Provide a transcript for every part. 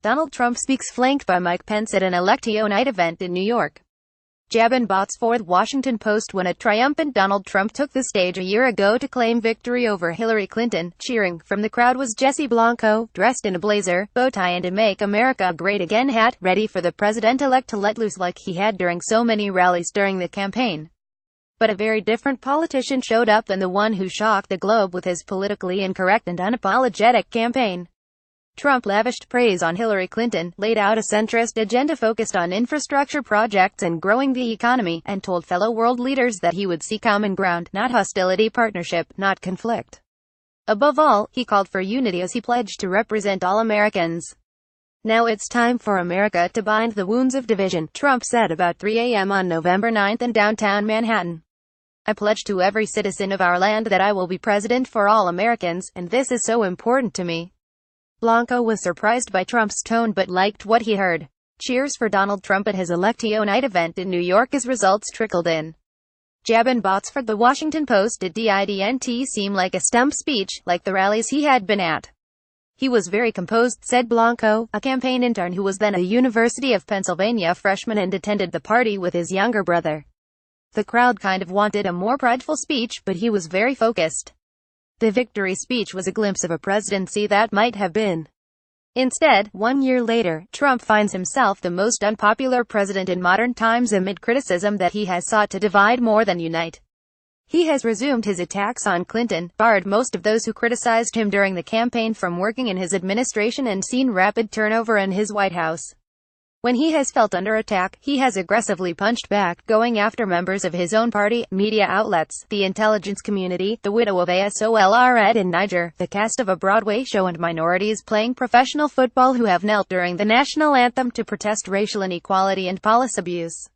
Donald Trump speaks flanked by Mike Pence at an electionnight event in New York. Jabin BotsfordThe Washington Post. When a triumphant Donald Trump took the stage a year ago to claim victory over Hillary Clinton, cheering from the crowd was Jesse Blanco, dressed in a blazer, bow tie and a Make America Great Again hat, ready for the president-elect to let loose like he had during so many rallies during the campaign. But a very different politician showed up than the one who shocked the globe with his politically incorrect and unapologetic campaign. Trump lavished praise on Hillary Clinton, laid out a centrist agenda focused on infrastructure projects and growing the economy, and told fellow world leaders that he would see common ground, not hostility, partnership, not conflict. Above all, he called for unity as he pledged to represent all Americans. "Now it's time for America to bind the wounds of division," Trump said about 3 a.m. on November 9 in downtown Manhattan. "I pledge to every citizen of our land that I will be president for all Americans, and this is so important to me." Blanco was surprised by Trump's tone but liked what he heard. Cheers for Donald Trump at his electionnight event in New York as results trickled in. Jabin BotsfordThe Washington Post. It didn't seem like a stump speech, like the rallies he had been at. "He was very composed," said Blanco, a campaign intern who was then a University of Pennsylvania freshman and attended the party with his younger brother. "The crowd kind of wanted a more prideful speech, but he was very focused. The victory speech was a glimpse of a presidency that might have been." Instead, 1 year later, Trump finds himself the most unpopular president in modern times amid criticism that he has sought to divide more than unite. He has resumed his attacks on Clinton, barred most of those who criticized him during the campaign from working in his administration, and seen rapid turnover in his White House. When he has felt under attack, he has aggressively punched back, going after members of his own party, media outlets, the intelligence community, the widow of a soldier in Niger, the cast of a Broadway show, and minorities playing professional football who have knelt during the national anthem to protest racial inequality and police abuse.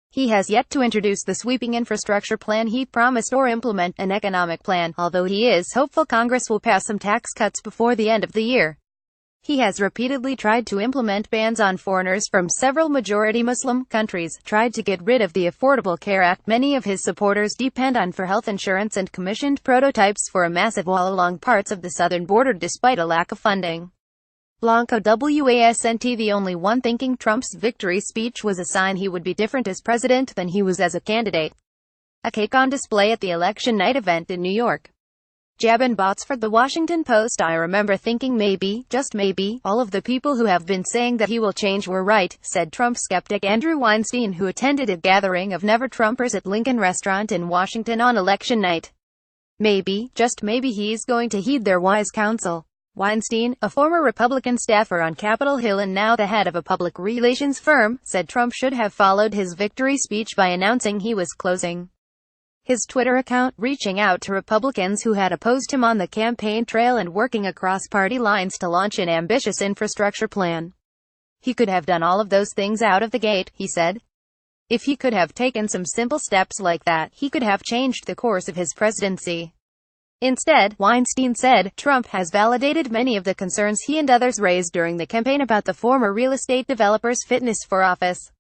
He has yet to introduce the sweeping infrastructure plan he promised or implement an economic plan, although he is hopeful Congress will pass some tax cuts before the end of the year. He has repeatedly tried to implement bans on foreigners from several majority Muslim countries, tried to get rid of the Affordable Care Act many of his supporters depend on for health insurance, and commissioned prototypes for a massive wall along parts of the southern border despite a lack of funding. Blanco wasn't the only one thinking Trump's victory speech was a sign he would be different as president than he was as a candidate. A cake on display at the election night event in New York. Jabin BotsfordThe Washington Post. "I remember thinking maybe, just maybe, all of the people who have been saying that he will change were right," said Trump skeptic Andrew Weinstein, who attended a gathering of Never-Trumpers at Lincoln Restaurant in Washington on election night. "Maybe, just maybe he's going to heed their wise counsel." Weinstein, a former Republican staffer on Capitol Hill and now the head of a public relations firm, said Trump should have followed his victory speech by announcing he was closing his Twitter account, reaching out to Republicans who had opposed him on the campaign trail, and working across party lines to launch an ambitious infrastructure plan. "He could have done all of those things out of the gate," he said. "If he could have taken some simple steps like that, he could have changed the course of his presidency." Instead, Weinstein said, Trump has validated many of the concerns he and others raised during the campaign about the former real estate developer's fitness for office.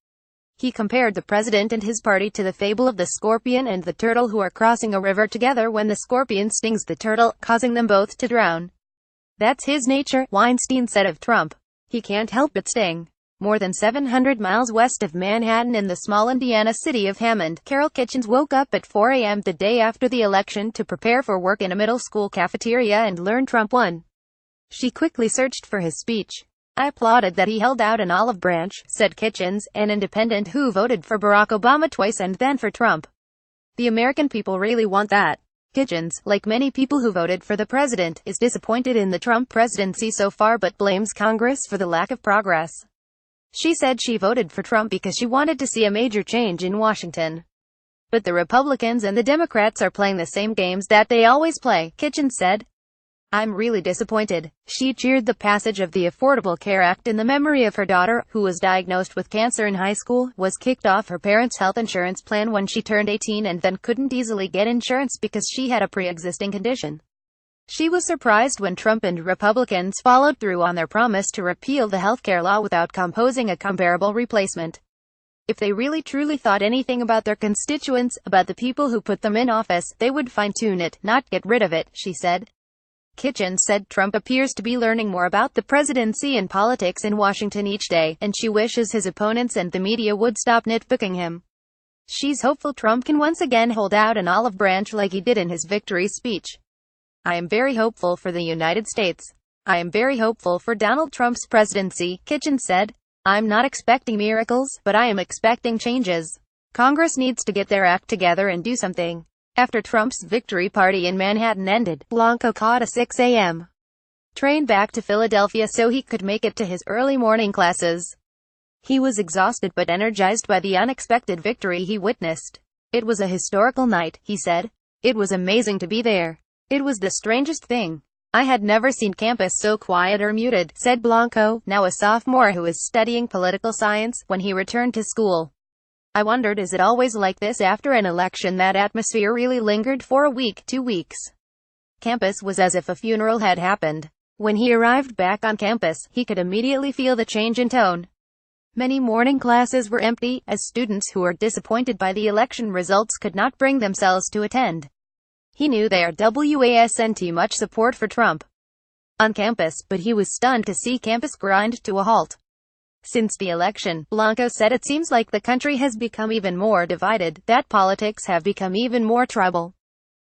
He compared the president and his party to the fable of the scorpion and the turtle who are crossing a river together when the scorpion stings the turtle, causing them both to drown. "That's his nature," Weinstein said of Trump. "He can't help but sting." More than 700 miles west of Manhattan in the small Indiana city of Hammond, Carol Kitchens woke up at 4 a.m. the day after the election to prepare for work in a middle school cafeteria and learn Trump won. She quickly searched for his speech. "I applauded that he held out an olive branch," said Kitchens, an independent who voted for Barack Obama twice and then for Trump. "The American people really want that." Kitchens, like many people who voted for the president, is disappointed in the Trump presidency so far but blames Congress for the lack of progress. She said she voted for Trump because she wanted to see a major change in Washington. "But the Republicans and the Democrats are playing the same games that they always play," Kitchens said. "I'm really disappointed." She cheered the passage of the Affordable Care Act in the memory of her daughter, who was diagnosed with cancer in high school, was kicked off her parents' health insurance plan when she turned 18 and then couldn't easily get insurance because she had a pre-existing condition. She was surprised when Trump and Republicans followed through on their promise to repeal the healthcare law without composing a comparable replacement. If they really truly thought anything about their constituents, about the people who put them in office, they would fine-tune it, not get rid of it, she said. Kitchen said Trump appears to be learning more about the presidency and politics in Washington each day, and she wishes his opponents and the media would stop nitpicking him. She's hopeful Trump can once again hold out an olive branch like he did in his victory speech. I am very hopeful for the United States. I am very hopeful for Donald Trump's presidency, Kitchen said. I'm not expecting miracles, but I am expecting changes. Congress needs to get their act together and do something. After Trump's victory party in Manhattan ended, Blanco caught a 6 a.m. train back to Philadelphia so he could make it to his early morning classes. He was exhausted but energized by the unexpected victory he witnessed. It was a historical night, he said. It was amazing to be there. It was the strangest thing. I had never seen campus so quiet or muted, said Blanco, now a sophomore who is studying political science, when he returned to school. I wondered, is it always like this after an election? That atmosphere really lingered for a week, 2 weeks. Campus was as if a funeral had happened. When he arrived back on campus, he could immediately feel the change in tone. Many morning classes were empty, as students who were disappointed by the election results could not bring themselves to attend. He knew there wasn't much support for Trump on campus, but he was stunned to see campus grind to a halt. Since the election, Blanco said, it seems like the country has become even more divided, that politics have become even more tribal.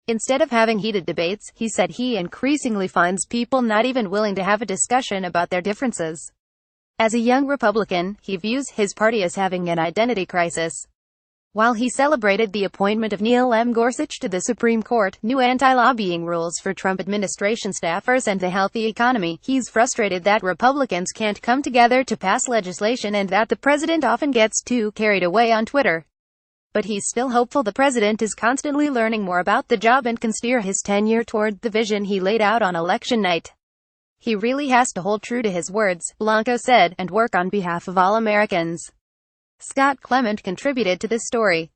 Instead of having heated debates, he said he increasingly finds people not even willing to have a discussion about their differences. As a young Republican, he views his party as having an identity crisis. While he celebrated the appointment of Neil M. Gorsuch to the Supreme Court, new anti-lobbying rules for Trump administration staffers, and the healthy economy, he's frustrated that Republicans can't come together to pass legislation and that the president often gets too carried away on Twitter. But he's still hopeful the president is constantly learning more about the job and can steer his tenure toward the vision he laid out on election night. He really has to hold true to his words, Blanco said, and work on behalf of all Americans. Scott Clement contributed to this story.